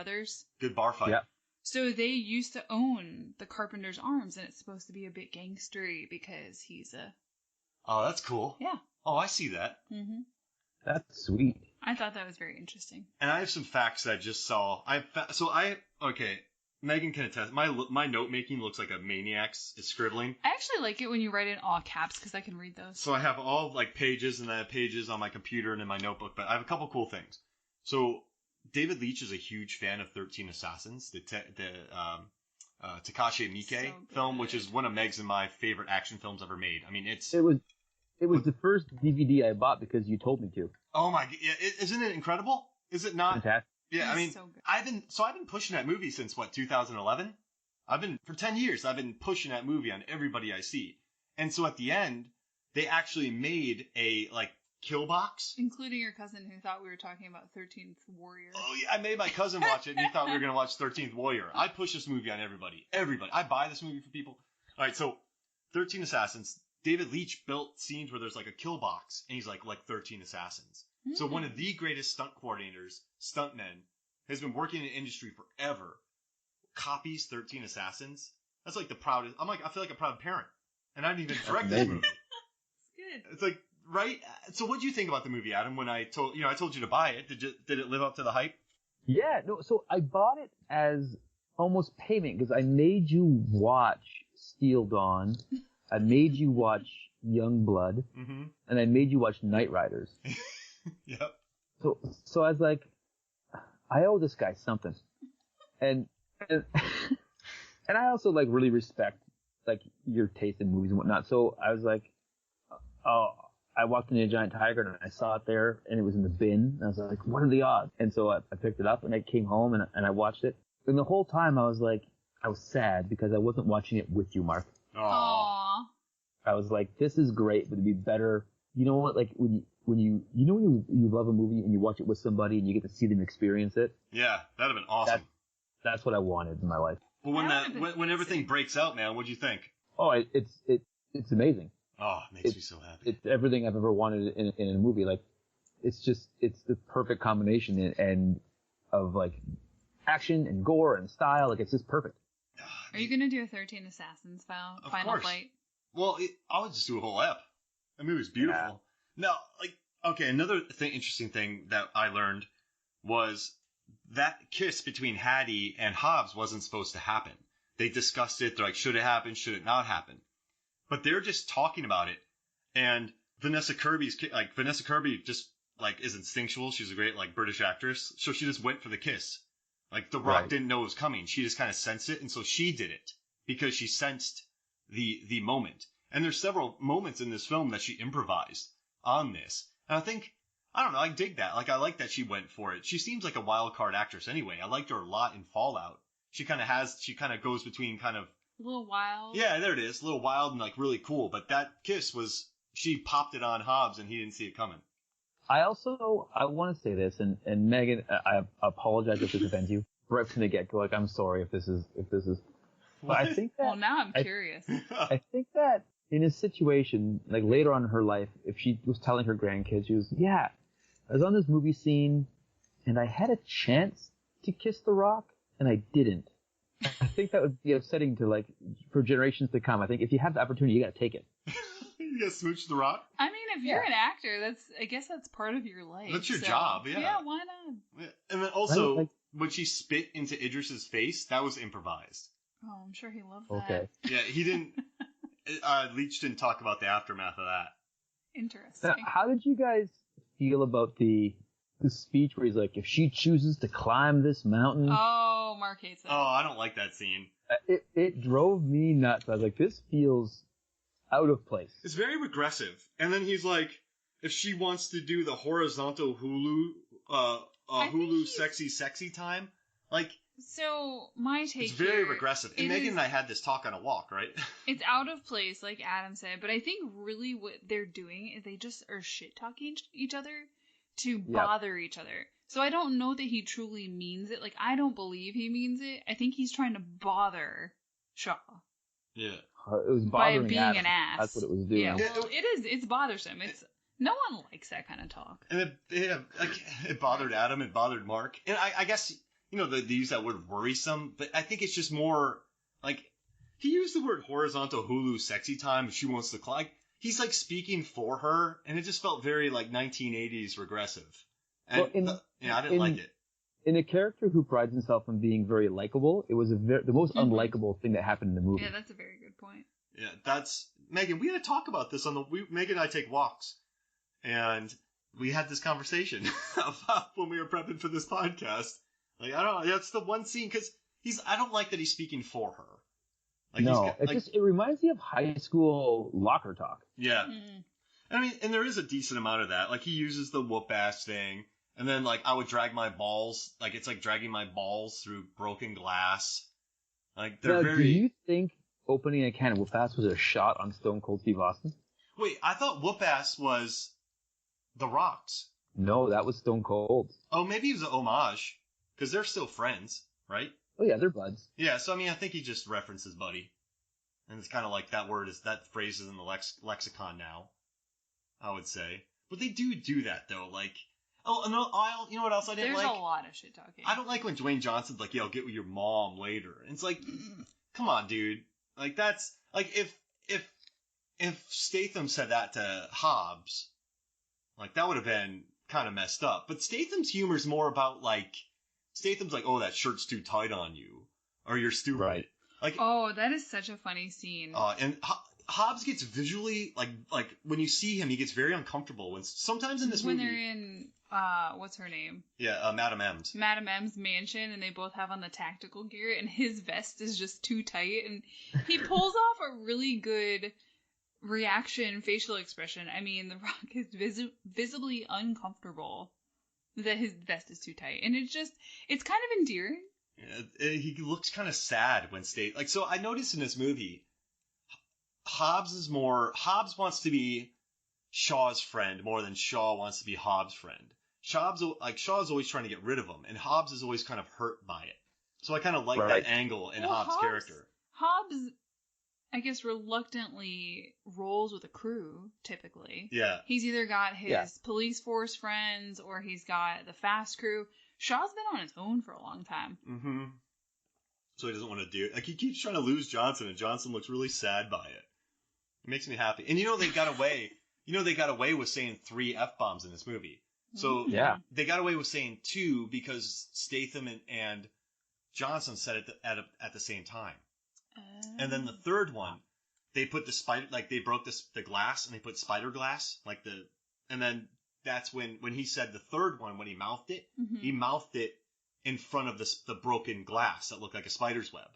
brothers. Good bar fight. Yeah. So they used to own the Carpenter's Arms, and it's supposed to be a bit gangstery because he's a... Oh, that's cool. Yeah. Oh, I see that. Mm-hmm. That's sweet. I thought that was very interesting. And I have some facts that I just saw. Okay, Megan can attest. My note making looks like a maniac's is scribbling. I actually like it when you write in all caps because I can read those. So I have all like pages, and I have pages on my computer and in my notebook. But I have a couple cool things. So David Leitch is a huge fan of 13 Assassins, the Takashi Miike film, which is one of Meg's and my favorite action films ever made. I mean, It was the first DVD I bought because you told me to. Oh my! Yeah, isn't it incredible? Is it not? Fantastic. Yeah, I mean, so good. I've been pushing that movie since 2011. For 10 years I've been pushing that movie on everybody I see. And so at the end, they actually made a like kill box, including your cousin who thought we were talking about 13th Warrior. Oh yeah, I made my cousin watch it, and he thought we were gonna watch 13th Warrior. I push this movie on everybody. I buy this movie for people. All right, so 13 Assassins. David Leitch built scenes where there's like a kill box, and he's like 13 Assassins. Mm. So one of the greatest stunt coordinators, stuntmen, has been working in the industry forever. Copies 13 Assassins. That's like the proudest. I feel like a proud parent, and I didn't even direct this movie. It's good. It's like right. So what did you think about the movie, Adam? When I told you to buy it, did it live up to the hype? Yeah, no. So I bought it as almost payment because I made you watch Steel Dawn. I made you watch Youngblood, mm-hmm. and I made you watch Knight Riders. Yep. So I was like, I owe this guy something, and I also like really respect like your taste in movies and whatnot. So I was like, oh, I walked into a Giant Tiger and I saw it there, and it was in the bin. And I was like, what are the odds? And so I picked it up and I came home and I watched it. And the whole time I was like, I was sad because I wasn't watching it with you, Mark. Aww. I was like, this is great, but it'd be better. You know what? Like when you love a movie and you watch it with somebody and you get to see them experience it. Yeah, that'd have been awesome. That's what I wanted in my life. Well, when everything breaks out, man, what'd you think? Oh, it's amazing. Oh, it makes me so happy. It's everything I've ever wanted in a movie. Like, it's the perfect combination and of like action and gore and style. Like, it's just perfect. Are you gonna do a 13 Assassins final fight? Well, I would just do a whole ep. That movie was beautiful. Yeah. No, like, okay, another interesting thing that I learned was that kiss between Hattie and Hobbs wasn't supposed to happen. They discussed it. They're like, should it happen? Should it not happen? But they're just talking about it. And Vanessa Kirby just like is instinctual. She's a great like British actress. So she just went for the kiss. Like The Rock didn't know it was coming. She just kind of sensed it. And so she did it because she sensed the moment. And there's several moments in this film that she improvised on this. And I don't know, I dig that. Like, I like that she went for it. She seems like a wild card actress anyway. I liked her a lot in Fallout. She kind of goes between kind of... A little wild. Yeah, there it is. A little wild and like really cool. But that kiss she popped it on Hobbs and he didn't see it coming. I want to say this, and Megan, I apologize if this offends you. Right from the get-go, like, I'm sorry if this is... But I think that... Well, now I'm curious. I think that in a situation, like later on in her life, if she was telling her grandkids, she was, yeah, I was on this movie scene, and I had a chance to kiss The Rock, and I didn't. I think that would be upsetting to, like, for generations to come. I think if you have the opportunity, you gotta take it. You gotta smooch The Rock? I mean, if you're an actor, I guess that's part of your life. That's your job, yeah. Yeah, why not? Yeah. And then also, when she spit into Idris's face, that was improvised. Oh, I'm sure he loved that. Okay. Yeah, he didn't... Leitch didn't talk about the aftermath of that. Interesting. Now, how did you guys feel about the speech where he's like, if she chooses to climb this mountain... Oh, Mark hates that. Oh, I don't like that scene. It drove me nuts. I was like, this feels out of place. It's very regressive. And then he's like, if she wants to do the horizontal Hulu sexy time, like... So, my take It's very regressive. And Megan and I had this talk on a walk, right? It's out of place, like Adam said, but I think really what they're doing is they just are shit-talking each other to bother each other. So I don't know that he truly means it. Like, I don't believe he means it. I think he's trying to bother Shaw. Yeah. It was bothering by being Adam. an ass. That's what it was doing. Yeah, well, it is. It's bothersome. No one likes that kind of talk. And it bothered Adam. It bothered Mark. And I guess... they use that word worrisome, but I think it's just more like he used the word horizontal Hulu sexy time if she wants to climb. He's like speaking for her, and it just felt very like 1980s regressive. And I didn't like it. In a character who prides himself on being very likable, it was the most unlikable thing that happened in the movie. Yeah, that's a very good point. Yeah, that's Megan. We had to talk about this Megan and I take walks, and we had this conversation about when we were prepping for this podcast. Like, I don't know, that's the one scene because I don't like that he's speaking for her. Like, no, it reminds me of high school locker talk. Yeah, I mean, and there is a decent amount of that. Like, he uses the whoop ass thing. And then, like, I would drag my balls, like, it's like dragging my balls through broken glass. Like, they're Do you think opening a can of whoop-ass was a shot on Stone Cold Steve Austin? Wait, I thought whoop-ass was The Rock's. No, that was Stone Cold. Oh, maybe it was an homage, because they're still friends, right? Oh, yeah, they're buds. Yeah, so, I mean, I think he just references buddy. And it's kind of like that phrase is in the lexicon now, I would say. But they do that, though, like... Oh, no, you know what else I didn't like? There's a lot of shit talking. I don't like when Dwayne Johnson's like, yeah, I'll get with your mom later. And it's like, come on, dude. Like, that's, like, if Statham said that to Hobbs, like, that would have been kind of messed up. But Statham's humor is more about, like, Statham's like, oh, that shirt's too tight on you. Or you're stupid. Right. Like, oh, that is such a funny scene. And Hobbs gets visually, like, when you see him, he gets very uncomfortable. Sometimes in this movie... When they're in... what's her name? Yeah, Madam M's. Madam M's mansion, and they both have on the tactical gear, and his vest is just too tight, and he pulls off a really good facial expression. I mean, The Rock is visibly uncomfortable that his vest is too tight, and it's kind of endearing. Yeah, he looks kind of sad when so I noticed in this movie, Hobbs wants to be Shaw's friend more than Shaw wants to be Hobbs' friend. Shaw's always trying to get rid of him, and Hobbs is always kind of hurt by it. So I kind of like that angle in Hobbs' character. Hobbs, I guess, reluctantly rolls with a crew, typically. Yeah. He's either got his police force friends, or he's got the fast crew. Shaw's been on his own for a long time. Mm-hmm. So he doesn't want to do it. Like, he keeps trying to lose Johnson, and Johnson looks really sad by it. It makes me happy. And they got away... they got away with saying 3 F-bombs in this movie. So they got away with saying 2 because Statham and Johnson said it at the same time. And then the third one, they put the spider, like they broke the glass and they put spider glass, and then that's when he said the third one, when he mouthed it, he mouthed it in front of the broken glass that looked like a spider's web.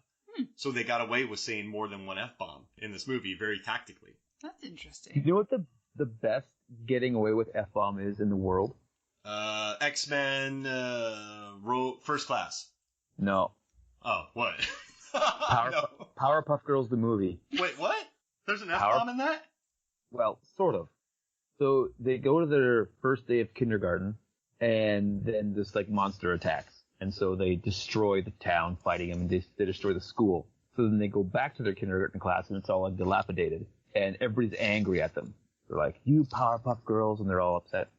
So they got away with saying more than 1 F-bomb in this movie very tactically. That's interesting. You know what the best getting away with F-bomb is in the world? X-Men, First Class. No. Oh, what? Powerpuff Girls, the movie. Wait, what? There's an F-bomb in that? Well, sort of. So they go to their first day of kindergarten, and then this, like, monster attacks. And so they destroy the town fighting them, and they destroy the school. So then they go back to their kindergarten class, and it's all, like, dilapidated. And everybody's angry at them. They're like, you Powerpuff Girls, and they're all upset.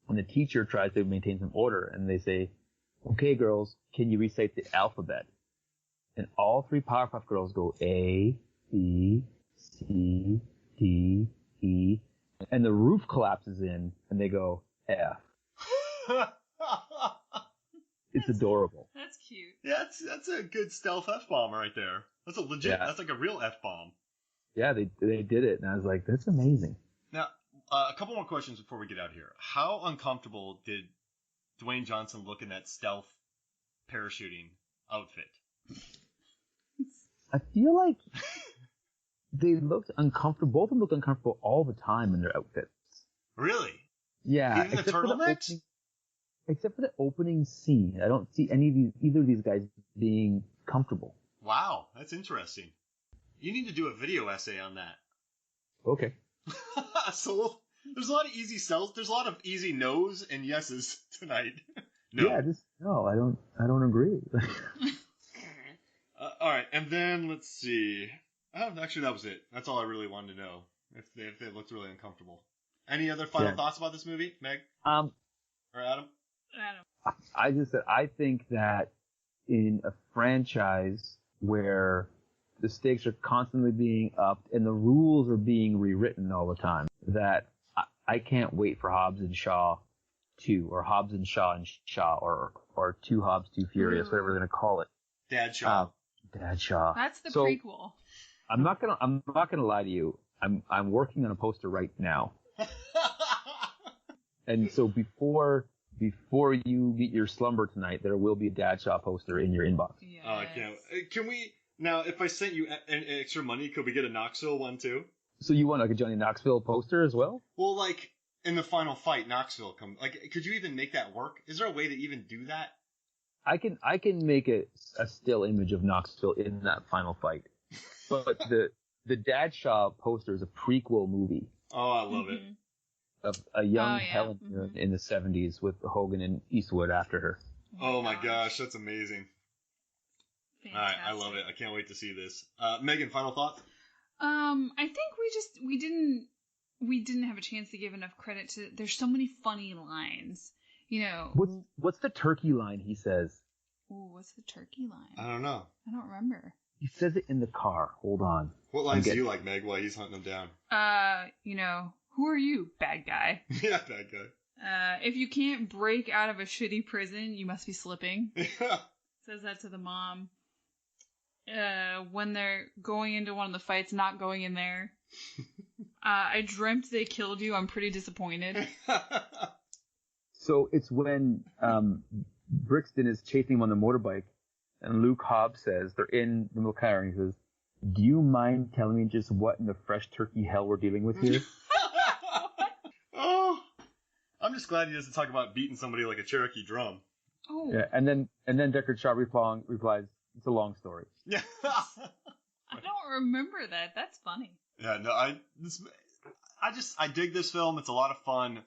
And the teacher tries to maintain some order, and they say, okay, girls, can you recite the alphabet? And all 3 Powerpuff Girls go A, B, C, D, E, and the roof collapses in, and they go F. It's adorable. That's cute. Yeah, that's a good stealth F-bomb right there. That's a legit, that's like a real F-bomb. Yeah, they did it, and I was like, that's amazing. Now, a couple more questions before we get out of here. How uncomfortable did Dwayne Johnson look in that stealth parachuting outfit? I feel like they looked uncomfortable. Both of them looked uncomfortable all the time in their outfits. Really? Yeah. Even the turtlenecks? Except for the opening scene. I don't see either of these guys being comfortable. Wow, that's interesting. You need to do a video essay on that. Okay. So there's a lot of there's a lot of easy no's and yeses tonight. No. Yeah, I don't agree. All right, and then let's see. Actually, that was it. That's all I really wanted to know. If they looked really uncomfortable. Any other final thoughts about this movie, Meg? Or Adam? Adam. I just said I think that in a franchise where the stakes are constantly being upped and the rules are being rewritten all the time that I can't wait for Hobbs and Shaw 2 or Hobbs and Shaw or Two Hobbs, Two Furious, whatever we're going to call it. Dad Shaw. Dad Shaw. That's the prequel. I'm not gonna lie to you. I'm working on a poster right now. And so before you meet your slumber tonight, there will be a Dad Shaw poster in your inbox. Yes. Oh, I can't. Can we now? If I sent you an extra money, could we get a Knoxville one too? So you want like a Johnny Knoxville poster as well? Well, like in the final fight, Knoxville comes. Like, could you even make that work? Is there a way to even do that? I can make a still image of Knoxville in that final fight, but the Dad Shaw poster is a prequel movie. Oh, I love it. Of a young Helen in the 70s with Hogan and Eastwood after her. Oh my gosh, that's amazing. Fantastic. All right, I love it. I can't wait to see this. Megan, final thoughts? I think we didn't have a chance to give enough credit to. There's so many funny lines. You know. What's the turkey line he says? Ooh, what's the turkey line? I don't know. I don't remember. He says it in the car. Hold on. What lines do you like, Meg, while he's hunting them down? Who are you, bad guy? Yeah, bad guy. If you can't break out of a shitty prison, you must be slipping. Says that to the mom. When they're going into one of the fights, not going in there. I dreamt they killed you. I'm pretty disappointed. So it's when Brixton is chasing him on the motorbike, and Luke Hobbs says, they're in the middle of car, and he says, "Do you mind telling me just what in the fresh turkey hell we're dealing with here?" Oh, I'm just glad he doesn't talk about beating somebody like a Cherokee drum. Oh. Yeah, and then Deckard Shaw replies, "It's a long story." Yeah. I don't remember that. That's funny. Yeah, no, I dig this film. It's a lot of fun.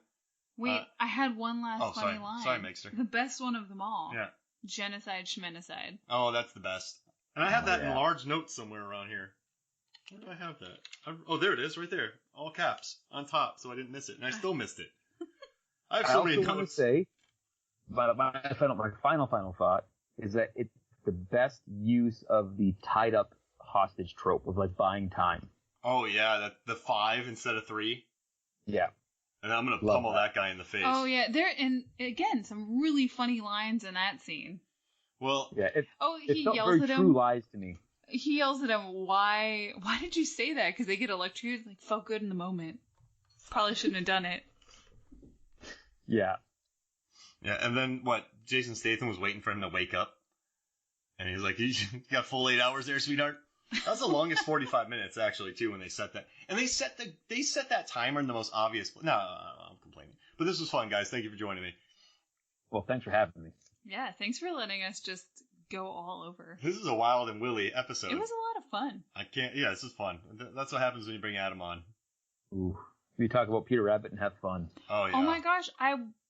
Wait, I had one last funny line. Sorry, Mixter. The best one of them all. Yeah. Genocide, schmenocide. Oh, that's the best. And I have that in large notes somewhere around here. Where do I have that? Oh, there it is, right there. All caps, on top, so I didn't miss it. And I still missed it. I have so many notes. I also want to say, but my final thought is that it's the best use of the tied up hostage trope of like buying time. Oh yeah, the 5 instead of 3. Yeah. And I'm gonna pummel that guy in the face. Oh yeah, and again some really funny lines in that scene. Well, yeah. He felt yells very at him. True Lies to me. He yells at him, "Why did you say that?" Because they get electrocuted. Like, felt good in the moment. Probably shouldn't have done it. Yeah. Yeah, and then what? Jason Statham was waiting for him to wake up, and he's like, "You got full 8 hours there, sweetheart." That was the longest 45 minutes actually too when they set that, and they set that timer in the most obvious. No, I'm complaining, but this was fun, guys. Thank you for joining me. Well, thanks for having me. Yeah, thanks for letting us just go all over. This is a Wild and Willy episode. It was a lot of fun. Yeah, this is fun. That's what happens when you bring Adam on. Ooh, we talk about Peter Rabbit and have fun. Oh yeah. Oh my gosh,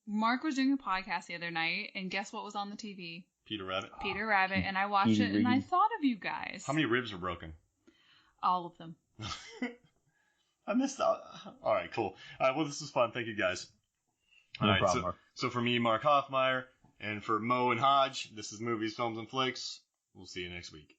Mark was doing a podcast the other night, and guess what was on the TV? Peter Rabbit. Peter Rabbit, and I watched it, and I thought of you guys. How many ribs were broken? All of them. I missed out. All right, cool. All right, well, this was fun. Thank you, guys. No problem, Mark. So for me, Mark Hoffmeyer, and for Mo and Hodge, this is Movies, Films, and Flicks. We'll see you next week.